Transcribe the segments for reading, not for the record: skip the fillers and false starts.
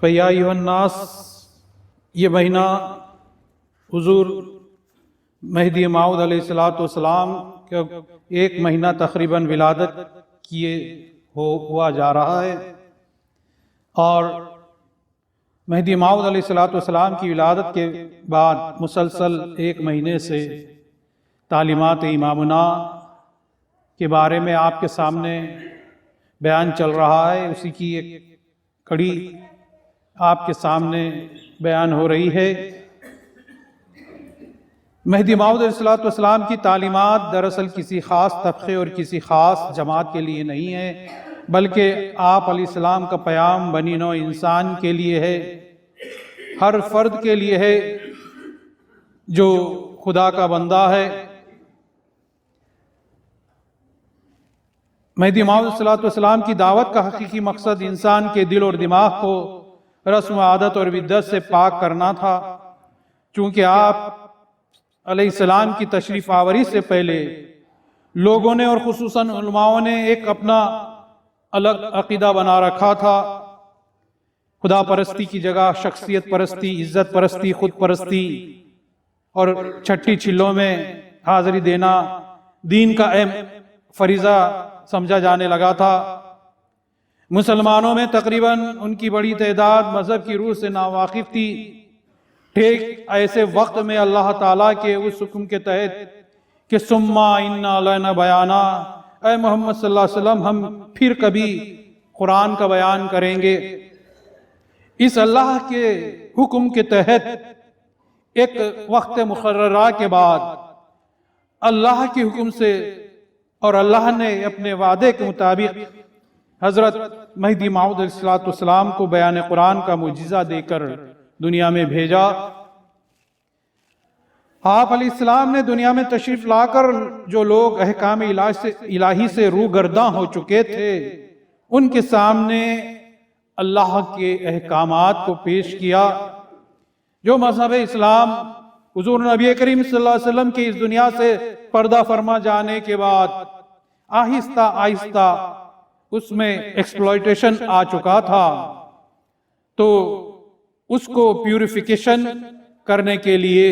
فیا ایھا الناس، یہ مہینہ حضور مہدی موعود علیہ السلام کا ایک مہینہ تقریباً ولادت کیے ہوا جا رہا ہے، اور مہدی موعود علیہ السلام کی ولادت کے بعد مسلسل ایک مہینے سے تعلیمات امامنا کے بارے میں آپ کے سامنے بیان چل رہا ہے، اسی کی ایک کڑی آپ کے سامنے بیان ہو رہی ہے۔ مہدی موعود علیہ السلام کی تعلیمات دراصل کسی خاص طبقے اور کسی خاص جماعت کے لیے نہیں ہے، بلکہ آپ علیہ السلام کا پیام بنی نوع انسان کے لیے ہے، ہر فرد کے لیے ہے جو خدا کا بندہ ہے۔ مہدی موعود علیہ السلام کی دعوت کا حقیقی مقصد انسان کے دل اور دماغ کو رسم و عادت اور بدعت سے پاک کرنا تھا، چونکہ آپ علیہ السلام کی تشریف آوری سے پہلے لوگوں نے اور خصوصاً علماء نے ایک اپنا الگ عقیدہ بنا رکھا تھا۔ خدا پرستی کی جگہ شخصیت پرستی، عزت پرستی، خود پرستی اور چھٹی چھلوں میں حاضری دینا دین کا اہم فریضہ سمجھا جانے لگا تھا۔ مسلمانوں میں تقریباً ان کی بڑی تعداد مذہب کی روح سے ناواقف تھی۔ ٹھیک ایسے وقت میں اللہ تعالیٰ کے اس حکم کے تحت کہ ثم ان علینا بیانا، اے محمد صلی اللہ علیہ وسلم ہم پھر کبھی قرآن کا بیان کریں گے، اس اللہ کے حکم کے تحت ایک وقت مقررہ کے بعد اللہ کے حکم سے اور اللہ نے اپنے وعدے کے مطابق حضرت مہدی موعود علیہ السلام کو بیان قرآن کا معجزہ دے کر دنیا میں بھیجا۔ آپ علیہ السلام نے دنیا میں تشریف لا کر جو لوگ احکام الہی سے روگرداں ہو چکے تھے ان کے سامنے اللہ کے احکامات کو پیش کیا۔ جو مذہب اسلام حضور نبی کریم صلی اللہ علیہ وسلم کے اس دنیا سے پردہ فرما جانے کے بعد آہستہ آہستہ اس میں ایکسپلائٹیشن آ چکا تھا، تو اس کو پیوریفیکیشن کرنے کے لیے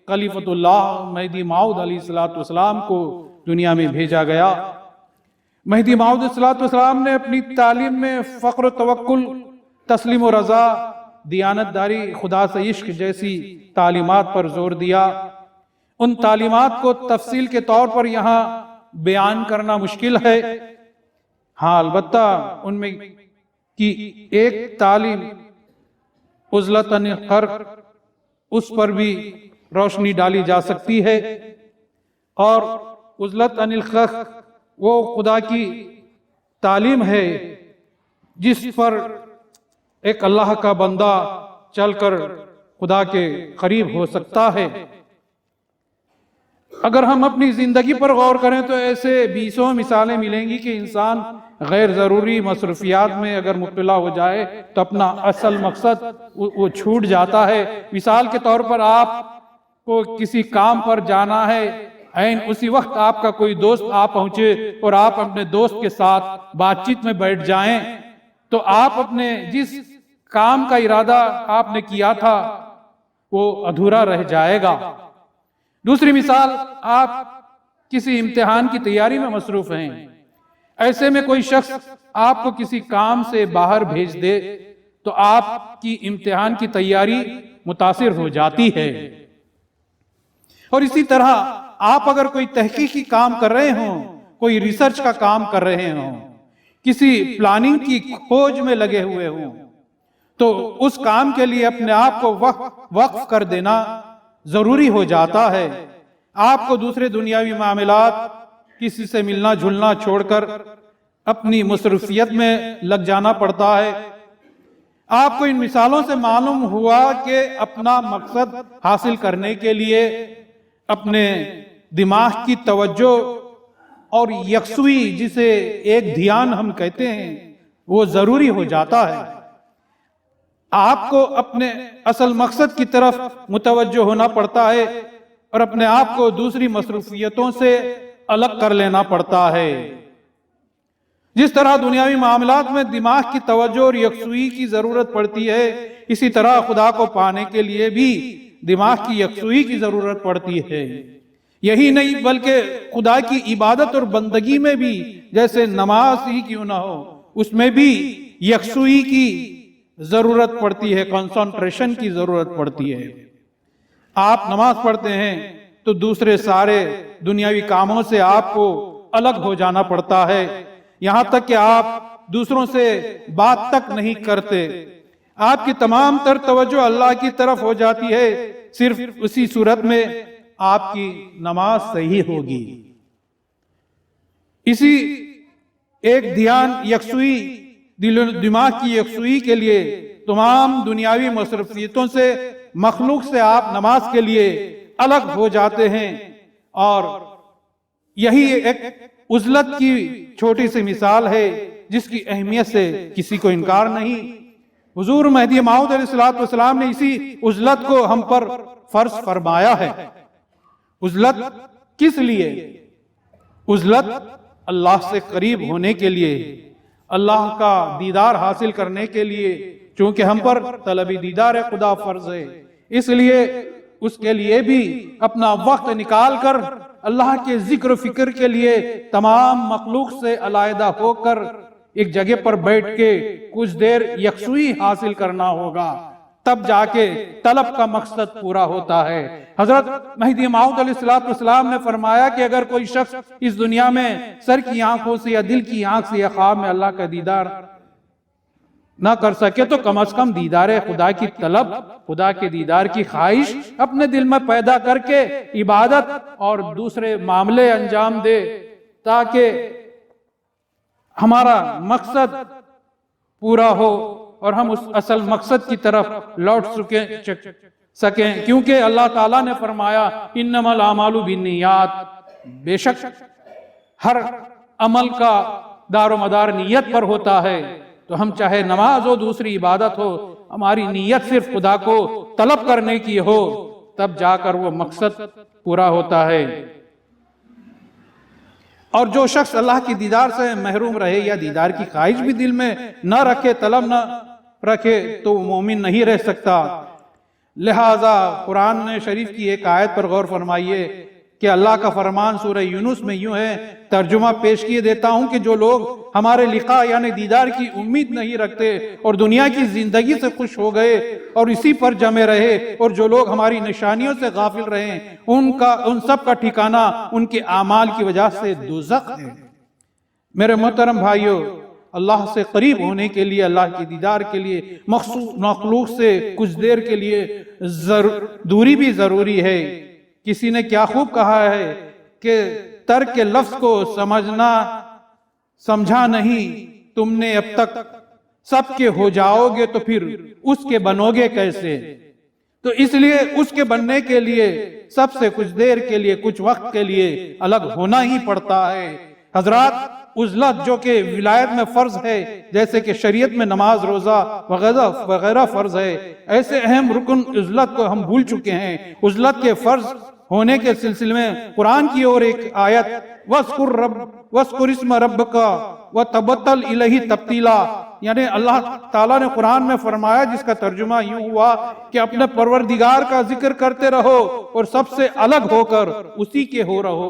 خلیفۃ اللہ مہدی موعود علیہ السلام کو دنیا میں بھیجا گیا۔ مہدی موعود علیہ السلام نے اپنی تعلیم میں فقر و توکل، تسلیم و رضا، دیانتداری، خدا سے عشق جیسی تعلیمات پر زور دیا۔ ان تعلیمات کو تفصیل کے طور پر یہاں بیان کرنا مشکل ہے، ہاں البتہ ان میں کی ایک تعلیم عزلت عن الخلق، اس پر بھی روشنی ڈالی جا سکتی ہے، اور عزلت عن الخلق وہ خدا کی تعلیم ہے جس پر ایک اللہ کا بندہ چل کر خدا کے قریب ہو سکتا ہے۔ اگر ہم اپنی زندگی پر غور کریں تو ایسے بیسوں مثالیں ملیں گی کہ انسان غیر ضروری مصروفیات میں اگر مبتلا ہو جائے تو اپنا اصل مقصد وہ چھوٹ جاتا ہے۔ مثال کے طور پر آپ کو کسی کام پر جانا ہے، عین اسی وقت آپ کا کوئی دوست آ پہنچے اور آپ اپنے دوست کے ساتھ بات چیت میں بیٹھ جائیں تو آپ اپنے جس کام کا ارادہ آپ نے کیا تھا وہ ادھورا رہ جائے گا۔ دوسری مثال، آپ کسی امتحان کی تیاری میں مصروف ہیں، ایسے میں کوئی شخص آپ کو کسی کام سے باہر بھیج دے تو آپ کی امتحان کی تیاری متاثر ہو جاتی ہے۔ اور اسی طرح آپ اگر کوئی تحقیقی کام کر رہے ہوں، کوئی ریسرچ کا کام کر رہے ہوں، کسی پلاننگ کی کھوج میں لگے ہوئے ہوں تو اس کام کے لیے اپنے آپ کو وقف کر دینا ضروری ہو جاتا ہے۔ آپ کو دوسرے دنیاوی معاملات، کسی سے ملنا جھلنا چھوڑ کر اپنی مصروفیت میں لگ جانا پڑتا ہے۔ آپ کو ان مثالوں سے معلوم ہوا کہ اپنا مقصد حاصل کرنے کے لیے اپنے دماغ کی توجہ اور یکسوئی، جسے ایک دھیان ہم کہتے ہیں، وہ ضروری ہو جاتا ہے۔ آپ کو اپنے اصل مقصد کی طرف متوجہ ہونا پڑتا ہے اور اپنے آپ کو دوسری مصروفیتوں سے الگ کر لینا پڑتا ہے۔ جس طرح دنیاوی معاملات میں دماغ کی توجہ اور یکسوئی کی ضرورت پڑتی ہے، اسی طرح خدا کو پانے کے لیے بھی دماغ کی یکسوئی کی ضرورت پڑتی ہے۔ یہی نہیں بلکہ خدا کی عبادت اور بندگی میں بھی، جیسے نماز ہی کیوں نہ ہو، اس میں بھی یکسوئی کی ضرورت پڑتی ہے، کنسنٹریشن کی ضرورت پڑتی ہے۔ آپ نماز پڑھتے ہیں تو دوسرے سارے دنیاوی کاموں سے آپ کو الگ ہو جانا پڑتا ہے، یہاں تک کہ آپ دوسروں سے بات تک نہیں کرتے۔ آپ کی تمام تر توجہ اللہ کی طرف ہو جاتی ہے، صرف اسی صورت میں آپ کی نماز صحیح ہوگی۔ اسی ایک دھیان یکسوئی، دماغ کی یکسوئی کے لیے تمام دنیاوی مصروفیتوں سے، مخلوق سے آپ نماز کے لیے الگ ہو جاتے ہیں، اور یہی ایک عزلت کی چھوٹی سی مثال ہے جس کی اہمیت سے کسی کو انکار نہیں۔ حضور مہدی موعود علیہ السلام نے اسی عزلت کو ہم پر فرض فرمایا ہے۔ عزلت کس لیے؟ عزلت اللہ سے قریب ہونے کے لیے، اللہ کا دیدار حاصل کرنے کے لیے، چونکہ ہم پر طلب دیدار خدا فرض ہے، اس لیے اس کے لیے بھی اپنا وقت نکال کر اللہ کے ذکر و فکر کے لیے تمام مخلوق سے علیحدہ ہو کر ایک جگہ پر بیٹھ کے کچھ دیر یکسوئی حاصل کرنا ہوگا، تب جا کے طلب کا مقصد پورا ہوتا ہے۔ حضرت مہدی موعود علیہ السلام نے فرمایا کہ اگر کوئی شخص اس دنیا میں سر کی آنکھوں سے یا دل کی آنکھ سے یا خواب میں اللہ کا دیدار نہ کر سکے تو کم از کم دیدار خدا کی طلب، خدا کے دیدار کی خواہش اپنے دل میں پیدا کر کے عبادت اور دوسرے معاملے انجام دے، تاکہ ہمارا مقصد پورا ہو اور ہم اس اصل مقصد کی طرف لوٹ سکیں، کیونکہ اللہ تعالیٰ نے فرمایا انما الاعمال بالنیات، بے شک ہر عمل کا دار و مدار نیت پر ہوتا ہے۔ تو ہم چاہے نماز ہو، دوسری عبادت ہو، ہماری نیت صرف خدا کو طلب کرنے کی ہو، تب جا کر وہ مقصد پورا ہوتا ہے۔ اور جو شخص اللہ کی دیدار سے محروم رہے یا دیدار کی خواہش بھی دل میں نہ رکھے، طلب نہ رکھے، تو وہ مومن نہیں رہ سکتا۔ لہٰذا قرآن شریف کی ایک آیت پر غور فرمائیے کہ اللہ کا فرمان سورہ یونس میں یوں ہے، ترجمہ پیش کیے دیتا ہوں کہ جو لوگ ہمارے لقاء یعنی دیدار کی امید نہیں رکھتے اور دنیا کی زندگی سے خوش ہو گئے اور اسی پر جمے رہے، اور جو لوگ ہماری نشانیوں سے غافل رہے، ان سب کا ٹھکانہ ان کے اعمال کی وجہ سے دوزخ ہے۔ میرے محترم بھائیوں، اللہ سے قریب ہونے کے لیے، اللہ کی دیدار کے لیے مخصوص مخلوق سے کچھ دیر کے لیے دوری بھی ضروری ہے۔ کسی نے کیا خوب کہا ہے کہ ترک لفظ کو سمجھا نہیں تم نے اب تک، سب کے ہو جاؤ گے تو پھر اس کے بنو گے کیسے؟ تو اس لیے اس کے بننے کے لیے سب سے کچھ دیر کے لیے، کچھ وقت کے لیے الگ ہونا ہی پڑتا ہے۔ حضرات، عزلت جو کہ ولایت میں فرض ہے، جیسے کہ شریعت میں نماز، روزہ وغیرہ فرض ہے، ایسے اہم رکن عزلت کو ہم بھول چکے ہیں۔ عزلت کے فرض ہونے کے سلسلے میں قرآن کی اور ایک آیت وَاذْكُرِ اسْمَ رَبِّكَ وَتَبَتَّلْ إِلَيْهِ تَبْتِيلًا، یعنی اللہ تعالیٰ نے قرآن میں فرمایا، جس کا ترجمہ یوں ہوا کہ اپنے پروردگار کا ذکر کرتے رہو اور سب سے الگ ہو کر اسی کے ہو رہو،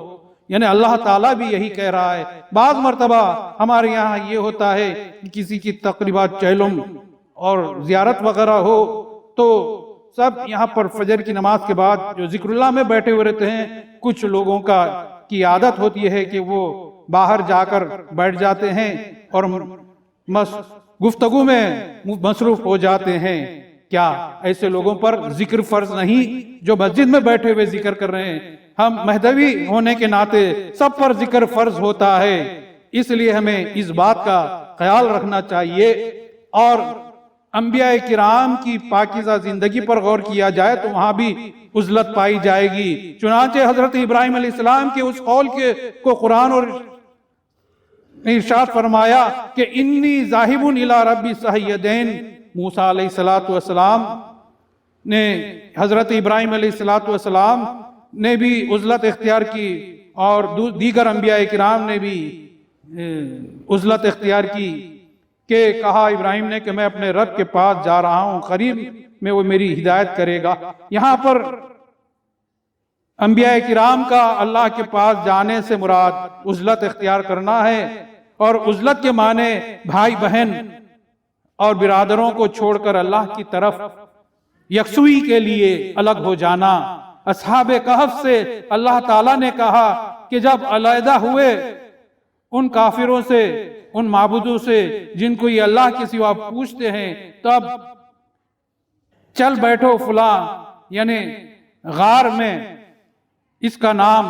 یعنی اللہ تعالیٰ بھی یہی کہہ رہا ہے۔ بعض مرتبہ ہمارے یہاں یہ ہوتا ہے کہ کسی کی تقریبات، چہلم اور زیارت وغیرہ ہو تو سب یہاں پر فجر کی نماز کے بعد جو ذکر اللہ میں بیٹھے ہوئے رہتے ہیں، کچھ لوگوں کی عادت ہوتی ہے کہ وہ باہر جا کر بیٹھ جاتے ہیں اور گفتگو میں مصروف ہو جاتے ہیں۔ کیا ایسے لوگوں پر ذکر فرض نہیں جو مسجد میں بیٹھے ہوئے ذکر کر رہے ہیں؟ ہم مہدوی ہونے کے ناطے سب پر ذکر فرض ہوتا ہے، اس لیے ہمیں اس بات کا خیال رکھنا چاہیے۔ اور انبیاء کرام کی پاکیزہ زندگی پر غور کیا جائے تو وہاں بھی عزلت پائی جائے گی۔ چنانچہ حضرت ابراہیم علیہ السلام کے اس قول کو قرآن اور ارشاد فرمایا کہ انی ذاہب الی ربی سیہدین۔ موسیٰ علیہ السلام نے، حضرت ابراہیم علیہ السلام نے بھی عزلت اختیار کی، اور دیگر انبیاء کرام نے بھی عزلت اختیار کی کہ کہا ابراہیم نے کہ میں اپنے رب کے پاس جا رہا ہوں، قریب میں وہ میری ہدایت کرے گا۔ یہاں پر انبیاء کرام کا اللہ کے پاس جانے سے مراد عزلت اختیار کرنا ہے، اور عزلت کے معنی بھائی بہن اور برادروں کو چھوڑ کر اللہ کی طرف یکسوئی کے لیے الگ ہو جانا۔ اصحاب کہف سے اللہ تعالیٰ نے کہا کہ جب علیحدہ ہوئے ان کافروں سے، ان معبودوں سے جن کو یہ اللہ کے سوا پوچھتے ہیں، تب چل بیٹھو فلاں، یعنی غار میں، اس کا نام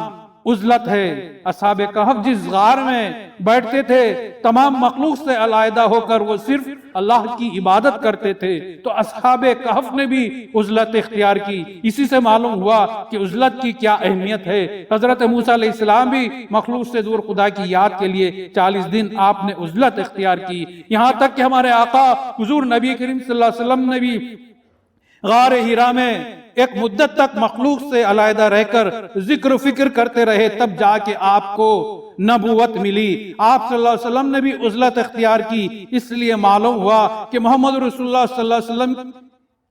عزلت ہے۔ اصحاب کہف جس غار میں بیٹھتے تھے تمام مخلوق سے علیحدہ ہو کر وہ صرف اللہ کی عبادت کرتے تھے، تو اصحاب کہف نے بھی عزلت اختیار کی۔ اسی سے معلوم ہوا کہ عزلت کی کیا اہمیت ہے۔ حضرت موسیٰ علیہ السلام بھی مخلوق سے دور خدا کی یاد کے لیے 40 دن آپ نے عزلت اختیار کی، یہاں تک کہ ہمارے آقا حضور نبی کریم صلی اللہ علیہ وسلم نے بھی غار حرا میں ایک مدت تک مخلوق سے علیحدہ رہ کر ذکر و فکر کرتے رہے، تب جا کے آپ کو نبوت ملی۔ آپ صلی اللہ علیہ وسلم نے بھی عزلت اختیار کی، اس لیے معلوم ہوا کہ محمد رسول اللہ صلی اللہ علیہ وسلم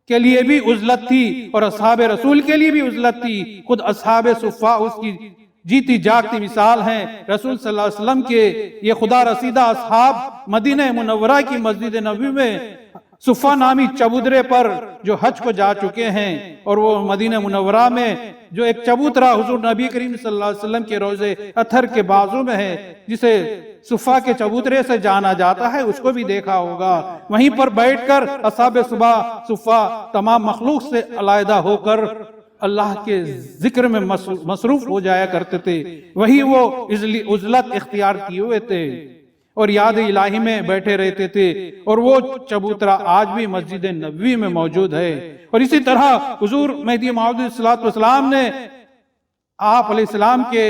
کے لیے بھی عزلت تھی اور اصحاب رسول کے لیے بھی عزلت تھی۔ خود اصحاب صفا اس کی جیتی جاگتی مثال ہیں۔ رسول صلی اللہ علیہ وسلم کے یہ خدا رسیدہ اصحاب مدینہ منورہ کی مسجد نبوی میں صفا نامی چبوترے پر جو حج کو جا چکے ہیں، اور وہ مدینہ منورہ میں جو ایک چبوترا حضور نبی کریم صلی اللہ علیہ وسلم کے روضے اطہر کے بازو میں ہے، جسے صفا کے چبوترے سے جانا جاتا ہے، اس کو بھی دیکھا ہوگا۔ وہیں پر بیٹھ کر اصحاب صفا تمام مخلوق سے علیحدہ ہو کر اللہ کے ذکر میں مصروف ہو جایا کرتے تھے، وہی وہ عزلت اختیار کیے ہوئے تھے اور یاد الہی میں بیٹھے رہتے تھے، اور وہ چبوترا آج بھی مسجد نبوی میں موجود ہے۔ اور اسی طرح حضور مہدی موعود علیہ السلام نے آپ علیہ السلام کے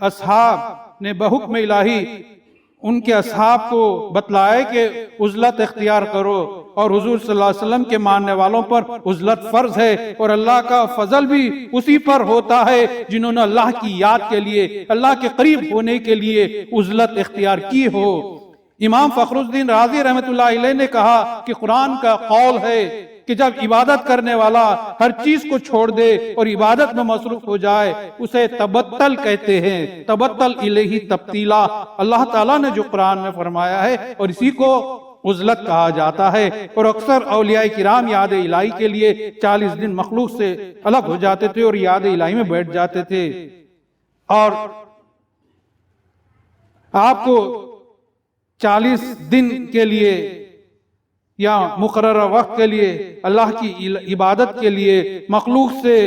اصحاب نے بحکم الہی ان کے اصحاب کو بتلائے کہ عزلت اختیار کرو، اور حضور صلی اللہ علیہ وسلم کے ماننے والوں پر عزلت فرض ہے، اور اللہ کا فضل بھی اسی پر ہوتا ہے جنہوں نے اللہ کی یاد کے لیے، اللہ کے قریب ہونے کے لیے عزلت اختیار کی ہو۔ امام فخر الدین رازی رحمۃ اللہ علیہ نے کہا کہ قرآن کا قول ہے کہ جب عبادت کرنے والا ہر چیز کو چھوڑ دے اور عبادت میں مصروف ہو جائے اسے تبتل کہتے ہیں، تبتل الیہ تبتیلا۔ اللہ تعالیٰ نے جو قرآن میں فرمایا ہے اور اسی کو عزلت کہا جاتا ہے، اور اکثر اولیاء کرام یاد الہی کے لیے 40 دن مخلوق سے الگ ہو جاتے تھے اور یاد الہی میں بیٹھ جاتے تھے، اور آپ کو 40 دن کے لیے یا مقررہ وقت کے لیے اللہ کی عبادت کے لیے مخلوق سے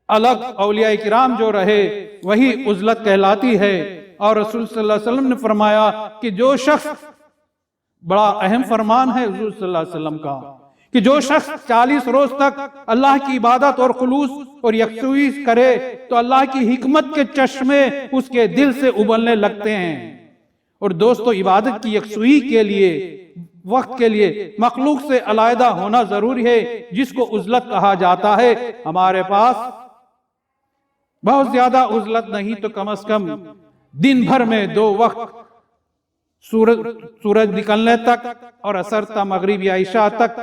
الگ اولیاء کرام جو رہے وہی عزلت کہلاتی ہے۔ اور رسول صلی اللہ علیہ وسلم نے فرمایا کہ جو شخص، بڑا اہم فرمان ہے حضور صلی اللہ علیہ وسلم کا، کہ جو شخص 40 روز تک اللہ کی عبادت اور خلوص اور یکسوئی کرے تو اللہ کی حکمت کے چشمے اس کے دل سے ابلنے لگتے ہیں۔ اور دوستو، عبادت کی یکسوئی کے لیے، وقت کے لیے مخلوق سے علیحدہ ہونا ضروری ہے، جس کو عزلت کہا جاتا ہے۔ ہمارے پاس بہت زیادہ عزلت نہیں تو کم از کم دن بھر میں 2 وقت، سورج نکلنے تک اور عصر تا مغرب یا عشاء تک،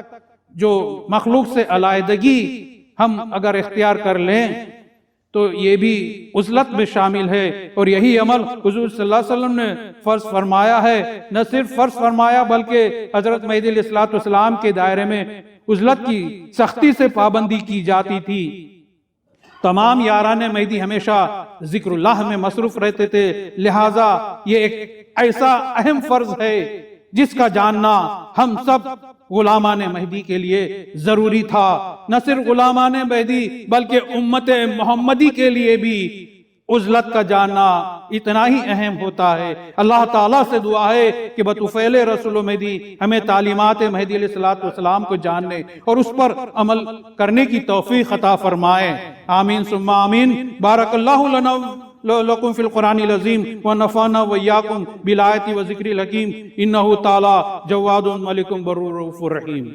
جو مخلوق سے علیحدگی ہم اگر اختیار کر لیں تو یہ بھی عزلت میں شامل ہے۔ اور یہی عمل حضور صلی اللہ علیہ وسلم نے فرض فرمایا ہے، نہ صرف فرض فرمایا بلکہ حضرت مہدی علیہ السلام کے دائرے میں عزلت کی سختی سے پابندی کی جاتی تھی۔ تمام یاران مہدی ہمیشہ ذکر اللہ میں مصروف رہتے تھے، لہٰذا یہ ایک ایسا اہم فرض ہے جس کا جاننا ہم سب غلامان مہدی کے لیے ضروری تھا۔ نہ صرف غلامان مہدی بلکہ امت محمدی کے لیے بھی عزلت کا جاننا اتنا ہی اہم ہوتا ہے۔ اللہ تعالیٰ سے دعا ہے کہ بطفیل رسول مہدی ہمیں تعلیمات مہدی علیہ السلام کو جاننے اور اس پر عمل کرنے کی توفیق عطا فرمائے۔ آمین ثم آمین۔ بارک اللہ لنا لکم فی القرآن العظیم ونفعنا وإیاکم بالآیات و ذکر الحکیم، انہ تعالی جواد ملک بر رؤوف رحیم۔